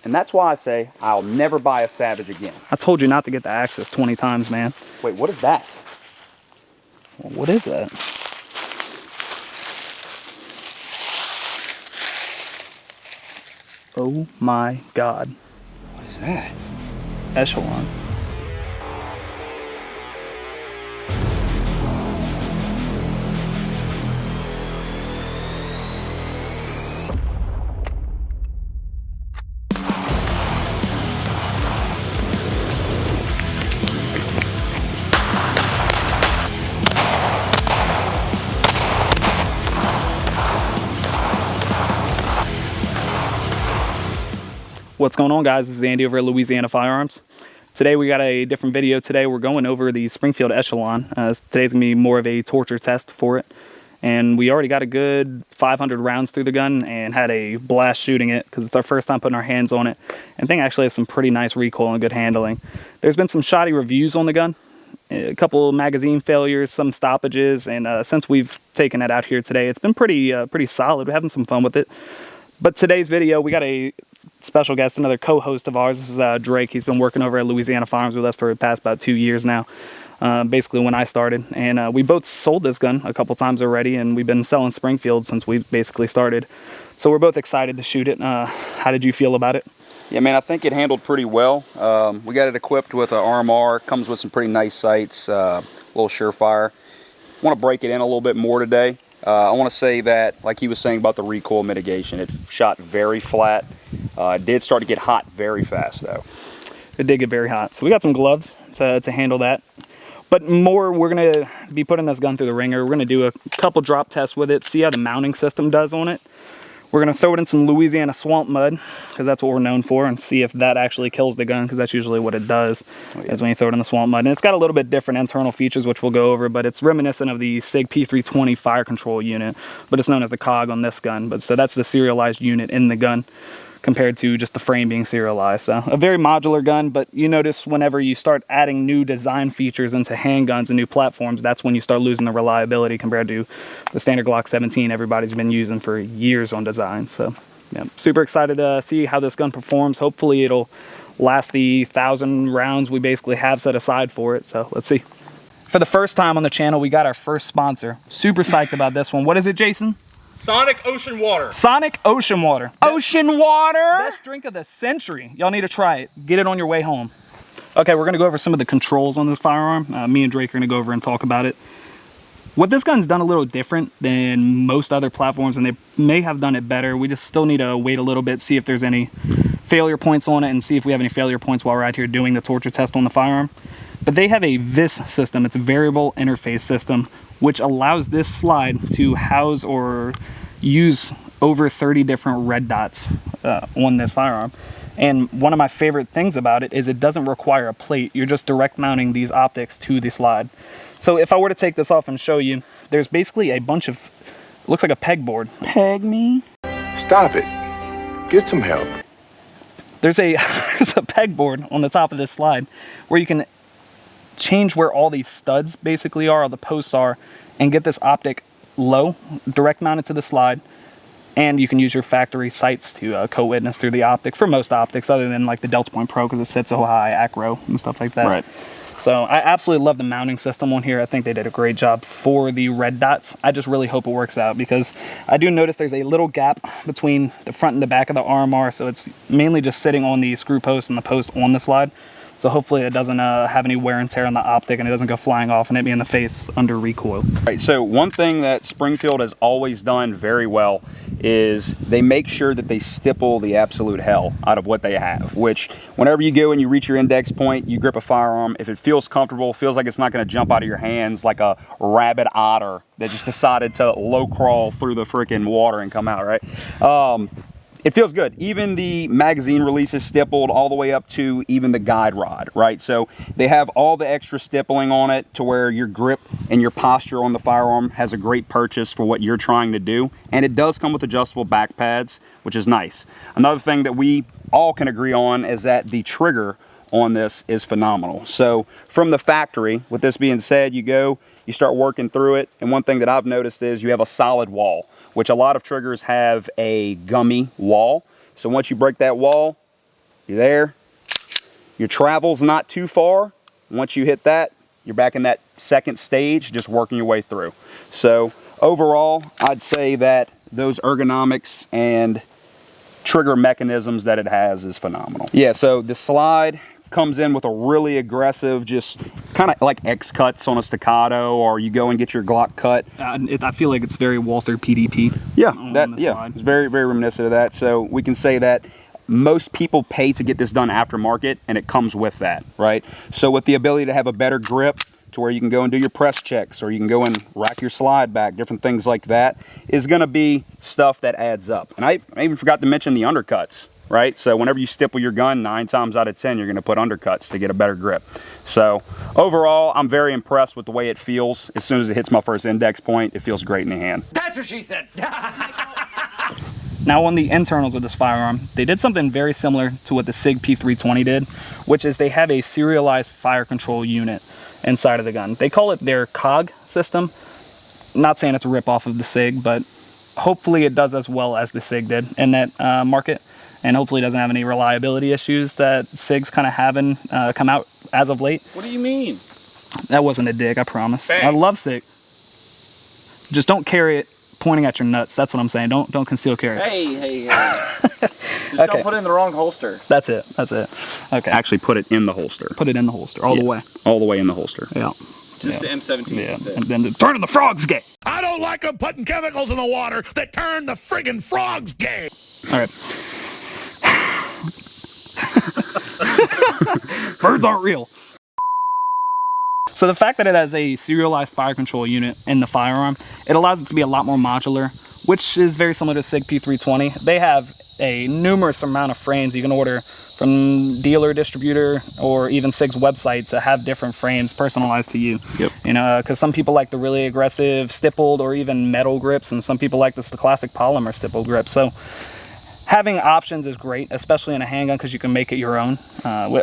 And that's why I say I'll never buy a Savage again. I told you not to get the Axis 20 times, man. Wait, what is that? Well, what is that? Oh my God. What is that? Echelon. What's going on, guys? This is Andy over at Louisiana Firearms. Today we got a different video. Today we're going over the Springfield Echelon. Today's gonna be more of a torture test for it. And we already got a good 500 rounds through the gun and had a blast shooting it because it's our first time putting our hands on it. And the thing actually has some pretty nice recoil and good handling. There's been some shoddy reviews on the gun, a couple magazine failures, some stoppages, and since we've taken it out here today, it's been pretty solid. We're having some fun with it. But today's video, we got a special guest, another co-host of ours. This is Drake. He's been working over at Louisiana Firearms with us for the past about 2 years now, basically when I started. And we both sold this gun a couple times already, and we've been selling Springfield since we basically started. So we're both excited to shoot it. How did you feel about it? Yeah, man, I think it handled pretty well. We got it equipped with an RMR. Comes with some pretty nice sights, a little surefire. Want to break it in a little bit more today. I want to say that, like he was saying about the recoil mitigation, it shot very flat. It did start to get hot very fast, though. It did get very hot. So we got some gloves to handle that. But more, we're going to be putting this gun through the ringer. We're going to do a couple drop tests with it, see how the mounting system does on it. We're going to throw it in some Louisiana swamp mud, because that's what we're known for, and see if that actually kills the gun, because that's usually what it does, is when you throw it in the swamp mud. And it's got a little bit different internal features, which we'll go over, but it's reminiscent of the SIG P320 fire control unit, but it's known as the COG on this gun. But so that's the serialized unit in the gun, compared to just the frame being serialized. So a very modular gun, but you notice whenever you start adding new design features into handguns and new platforms, that's when you start losing the reliability compared to the standard Glock 17 everybody's been using for years on design. So yeah, super excited to see how this gun performs. Hopefully it'll last the 1,000 rounds we basically have set aside for it. So let's see. For the first time on the channel, we got our first sponsor. Super psyched about this one. What is it, Jason? Sonic Ocean Water. Sonic Ocean Water. Ocean water! Best drink of the century. Y'all need to try it. Get it on your way home. Okay, we're gonna go over some of the controls on this firearm. Me and Drake are gonna go over and talk about it. What this gun's done a little different than most other platforms, and they may have done it better. We just still need to wait a little bit, see if there's any failure points on it, and see if we have any failure points while we're out here doing the torture test on the firearm. But they have a VIS system. It's a variable interface system, which allows this slide to house or use over 30 different red dots on this firearm. And one of my favorite things about it is it doesn't require a plate. You're just direct mounting these optics to the slide. So if I were to take this off and show you, there's basically a bunch of, looks like a pegboard. Peg me? Stop it. Get some help. There's a pegboard on the top of this slide where you can change where all these studs basically are, all the posts are, and get this optic low, direct mounted to the slide. And you can use your factory sights to co-witness through the optic for most optics, other than like the Delta Point Pro, because it sits so high, acro and stuff like that. Right. So I absolutely love the mounting system on here. I think they did a great job for the red dots. I just really hope it works out, because I do notice there's a little gap between the front and the back of the RMR, so it's mainly just sitting on the screw post and the post on the slide. So hopefully it doesn't have any wear and tear on the optic, and it doesn't go flying off and hit me in the face under recoil. Right, so one thing that Springfield has always done very well is they make sure that they stipple the absolute hell out of what they have, which whenever you go and you reach your index point, you grip a firearm, if it feels comfortable, feels like it's not going to jump out of your hands like a rabid otter that just decided to low crawl through the freaking water and come out, right? It feels good. Even the magazine release is stippled all the way up to even the guide rod, right? So they have all the extra stippling on it to where your grip and your posture on the firearm has a great purchase for what you're trying to do. And it does come with adjustable back pads, which is nice. Another thing that we all can agree on is that the trigger on this is phenomenal. So from the factory, with this being said, you start working through it. And one thing that I've noticed is you have a solid wall, which a lot of triggers have a gummy wall. So once you break that wall, you're there. Your travel's not too far. Once you hit that, you're back in that second stage, just working your way through. So overall, I'd say that those ergonomics and trigger mechanisms that it has is phenomenal. Yeah, so the slide comes in with a really aggressive, just kind of like X cuts on a staccato, or you go and get your Glock cut. I feel like it's very Walther PDP. Yeah, slide. It's very, very reminiscent of that. So we can say that most people pay to get this done aftermarket, and it comes with that, right? So with the ability to have a better grip, to where you can go and do your press checks, or you can go and rack your slide back, different things like that, is going to be stuff that adds up. And I even forgot to mention the undercuts, right? So whenever you stipple your gun, 9 times out of 10, you're going to put undercuts to get a better grip. So overall, I'm very impressed with the way it feels. As soon as it hits my first index point, it feels great in the hand. That's what she said. Now on the internals of this firearm, they did something very similar to what the SIG P320 did, which is they have a serialized fire control unit inside of the gun. They call it their COG system. Not saying it's a rip-off of the SIG, but hopefully it does as well as the SIG did in that market, and hopefully it doesn't have any reliability issues that SIG's kind of having come out as of late. What do you mean? That wasn't a dig, I promise. Bang. I love SIG. Just don't carry it pointing at your nuts. That's what I'm saying. Don't conceal carry. Hey. Just Okay. don't put it in the wrong holster. That's it. Okay. Actually put it in the holster. Put it in the holster all the way. All the way in the holster. Yeah. Just the M17. Yeah. And then turning the frogs gay. I don't like them putting chemicals in the water that turn the friggin' frogs gay. All right. Birds aren't real. So the fact that it has a serialized fire control unit in the firearm, it allows it to be a lot more modular, which is very similar to SIG P320. They have a numerous amount of frames you can order from dealer, distributor, or even SIG's website to have different frames personalized to you. Yep. You know, because some people like the really aggressive stippled or even metal grips, and some people like the classic polymer stipple grip. So having options is great, especially in a handgun, because you can make it your own,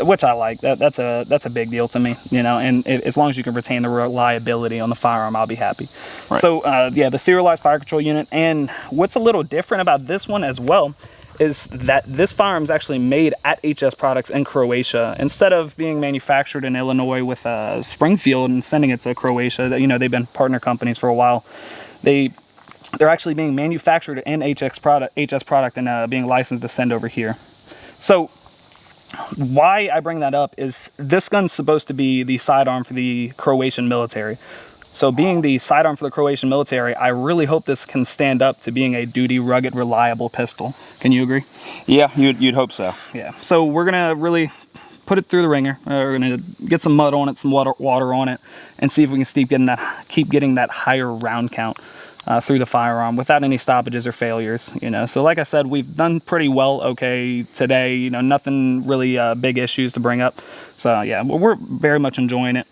which I like. That's a big deal to me, you know. And as long as you can retain the reliability on the firearm, I'll be happy. Right. So yeah, the serialized fire control unit. And what's a little different about this one as well is that this firearm is actually made at HS Products in Croatia instead of being manufactured in Illinois with Springfield and sending it to Croatia. You know, they've been partner companies for a while. They're actually being manufactured in HS product and being licensed to send over here. So why I bring that up is this gun's supposed to be the sidearm for the Croatian military. So being the sidearm for the Croatian military, I really hope this can stand up to being a duty, rugged, reliable pistol. Can you agree? Yeah, you'd hope so. Yeah. So we're gonna really put it through the ringer. We're gonna get some mud on it, some water on it, and see if we can keep getting that higher round count through the firearm without any stoppages or failures. You know. So like I said, we've done pretty well. Okay, today. You know, nothing really big issues to bring up. So yeah, we're very much enjoying it.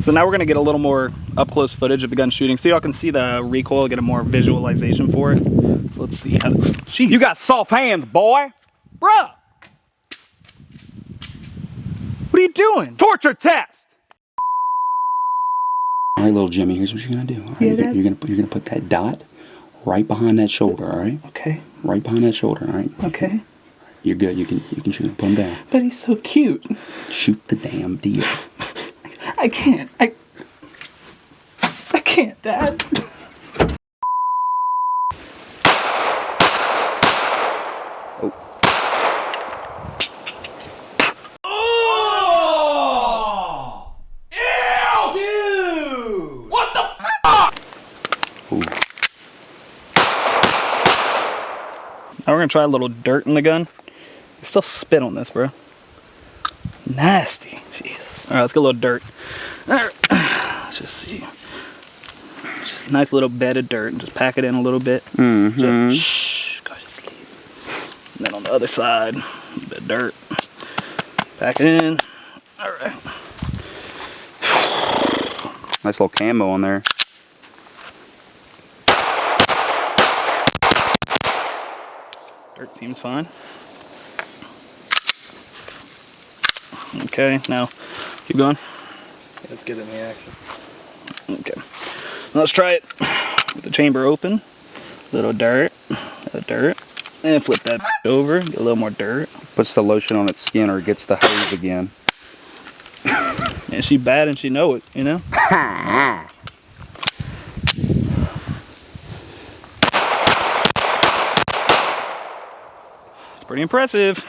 So now we're going to get a little more up-close footage of the gun shooting so y'all can see the recoil, get a more visualization for it. So let's see how... Jeez. You got soft hands, boy. Bruh! What are you doing? Torture test. All right, little Jimmy, here's what you're going to do. All right, you're gonna put that dot right behind that shoulder, all right? Okay. Right behind that shoulder, all right? Okay. You're good. You can shoot him. Put him down. But he's so cute. Shoot the damn deal. I can't. I can't, Dad. Oh. Oh! Ew! Dude! What the fuck? Ooh. Now we're gonna try a little dirt in the gun. There's still spit on this, bro. Nasty. Jeez. All right, let's get a little dirt. All right. Let's just see. Just a nice little bed of dirt, and just pack it in a little bit. Mm-hmm. Just, shh, go to sleep. And then on the other side, a little bit of dirt. Pack it in. All right. Nice little camo on there. Dirt seems fine. Okay, now keep going. Let's get in the action. Okay, let's try it with the chamber open. Little dirt, and flip that over, get a little more dirt. Puts the lotion on its skin or gets the hose again. And she bad and she know it, you know? It's pretty impressive.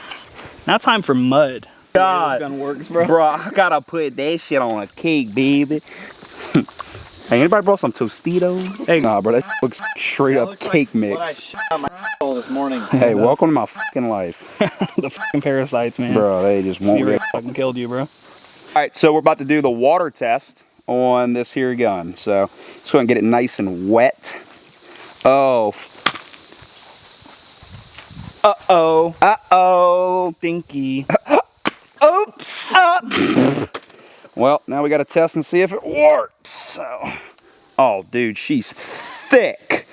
Now time for mud. God, this gun works, bro. Bro, I gotta put that shit on a cake, baby. Hey, anybody brought some Tostitos? Hey, nah, bro, that looks straight up cake mix. What I shot on my this morning. Hey, welcome to my fucking life. The fucking parasites, man. Bro, they just won't Zero get... fucking killed you, bro. Alright, so we're about to do the water test on this here gun. So, let's go and get it nice and wet. Oh. Uh-oh. Uh-oh. Stinky. Oops. Well, now we got to test and see if it works. So, oh, dude, she's thick.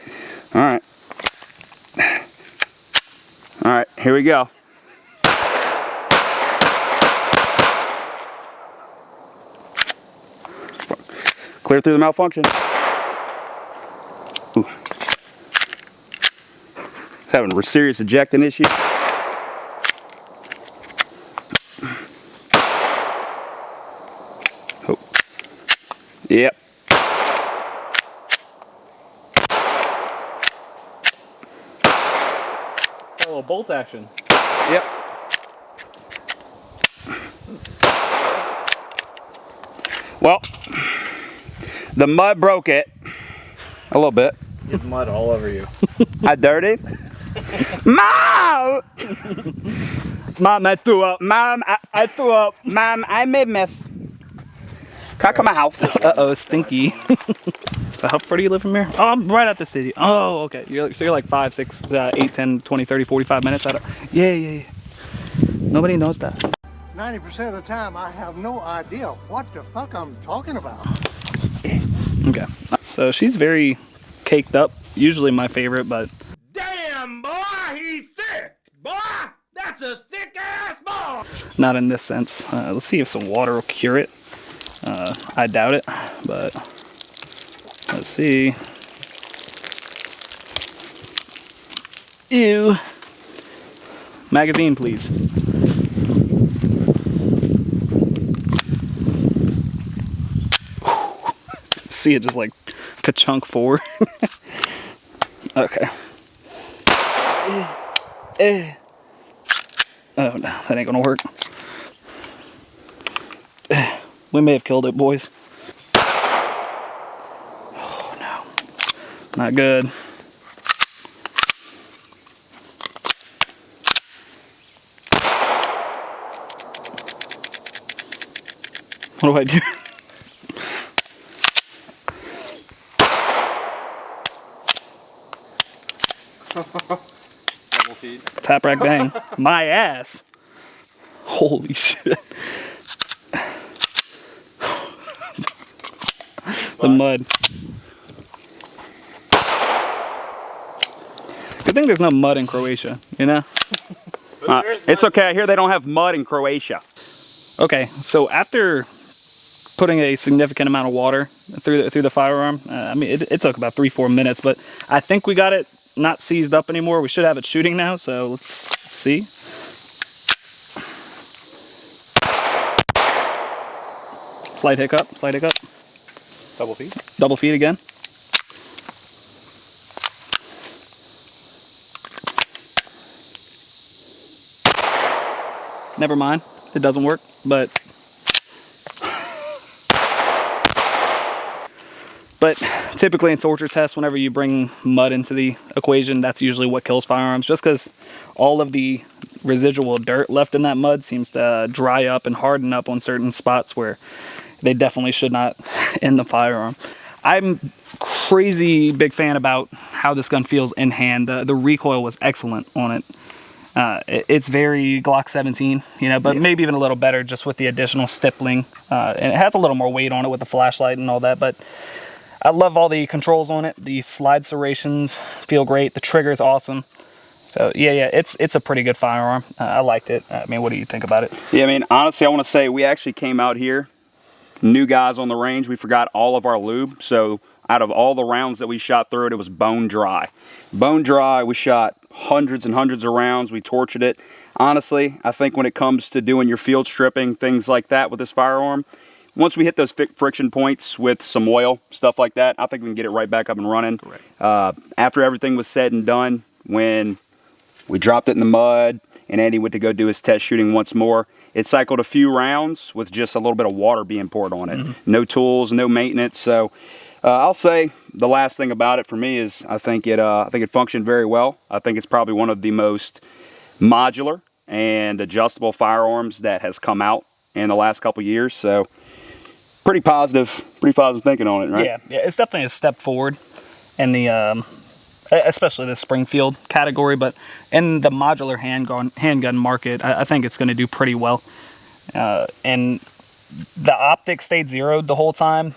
All right. All right, here we go. Clear through the malfunction. Ooh. Having a serious ejecting issue. Oh. Yep. A little bolt action. Yep. Well, the mud broke it a little bit. There's mud all over you. I dirty. Mom! Mom, I threw up. Mom, I threw up. Mom, I made mess. Can I come out? Uh-oh, stinky. So how far do you live from here? Oh, I'm right at the city. Oh, okay. So you're like 5, 6, 8, 10, 20, 30, 45 minutes out of... Yeah. Nobody knows that. 90% of the time, I have no idea what the fuck I'm talking about. Okay. So she's very caked up. Usually my favorite, but... Damn, boy, he's thick. Boy, that's a thick ass ball. Not in this sense. Let's see if some water will cure it. I doubt it, but... Let's see. Ew. Magazine, please. See it just like ka-chunk forward. Okay. Oh no, that ain't gonna work. We may have killed it, boys. Oh no. Not good. What do I do? Double feed. Tap rack bang. My ass. Holy shit. The mud. Good thing there's no mud in Croatia, you know? It's okay. I hear they don't have mud in Croatia. Okay, so after putting a significant amount of water through the firearm, I mean, it took about 3-4 minutes, but I think we got it not seized up anymore. We should have it shooting now, so let's see. Slight hiccup. Double feed. Double feed again. Never mind, it doesn't work, but typically in torture tests, whenever you bring mud into the equation, that's usually what kills firearms, just because all of the residual dirt left in that mud seems to dry up and harden up on certain spots where they definitely should not in the firearm. I'm crazy big fan about how this gun feels in hand. The recoil was excellent on it. It's very Glock 17, you know, but maybe even a little better just with the additional stippling. And it has a little more weight on it with the flashlight and all that, but I love all the controls on it. The slide serrations feel great. The trigger is awesome. So yeah, it's a pretty good firearm. I liked it. I mean, what do you think about it? Yeah, I mean, honestly, I want to say we actually came out here, new guys on the range. We forgot all of our lube. So out of all the rounds that we shot through it, it was bone dry. Bone dry, we shot hundreds and hundreds of rounds. We tortured it. Honestly, I think when it comes to doing your field stripping, things like that with this firearm, once we hit those friction points with some oil, stuff like that, I think we can get it right back up and running. After everything was said and done, when we dropped it in the mud and Andy went to go do his test shooting once more, it cycled a few rounds with just a little bit of water being poured on it. No tools, no maintenance. So I'll say the last thing about it for me is I think it functioned very well. I think it's probably one of the most modular and adjustable firearms that has come out in the last couple years. So pretty positive thinking on it, right? Yeah, it's definitely a step forward in the, especially the Springfield category, but in the modular handgun market, I think it's going to do pretty well. And the optic stayed zeroed the whole time.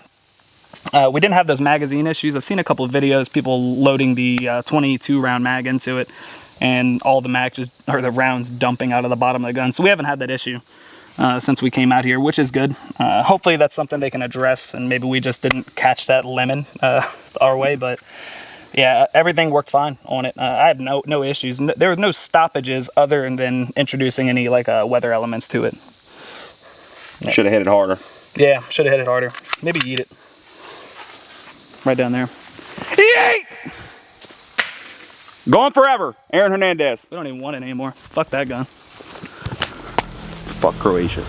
We didn't have those magazine issues. I've seen a couple of videos, people loading the 22 round mag into it, and all the the rounds dumping out of the bottom of the gun. So we haven't had that issue since we came out here, which is good. Hopefully that's something they can address, and maybe we just didn't catch that lemon our way. But yeah, everything worked fine on it. I had no issues. There were no stoppages other than introducing any like weather elements to it. Yeah. Should have hit it harder. Yeah, should have hit it harder. Maybe yeet it. Right down there. Yeet! Gone forever. Aaron Hernandez. We don't even want it anymore. Fuck that gun. Fuck Croatia.